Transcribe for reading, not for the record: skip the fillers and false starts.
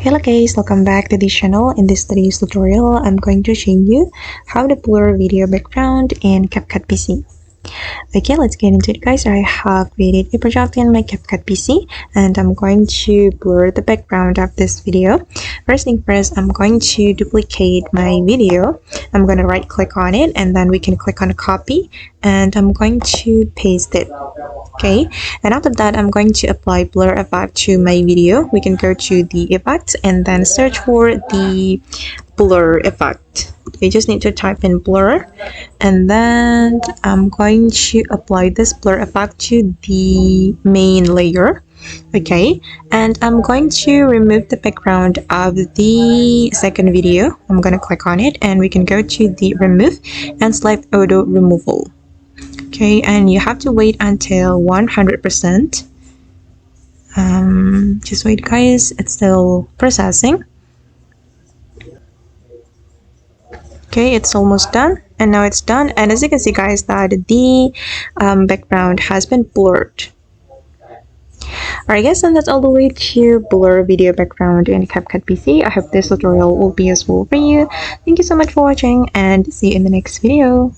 Hello guys, welcome back to the channel. In this today's tutorial, I'm going to show you how to blur video background in CapCut PC. Okay, let's get into it guys. I have created a project in my CapCut PC and I'm going to blur the background of this video. First thing first, I'm going to duplicate my video. I'm going to right click on it and then we can click on copy and I'm going to paste it. Okay, and after that I'm going to apply blur effect to my video. We can go to the effect and then search for the blur effect. You just need to type in blur and then I'm going to apply this blur effect to the main layer. Okay, and I'm going to remove the background of the second video. I'm going to click on it and we can go to the remove and select auto removal. Okay, and you have to wait until 100%. Just wait guys, it's still processing. Okay, it's almost done and now it's done, and as you can see guys that the background has been blurred. Alright guys, and that's all the way to blur video background in CapCut PC. I hope this tutorial will be useful for you. Thank you so much for watching and see you in the next video.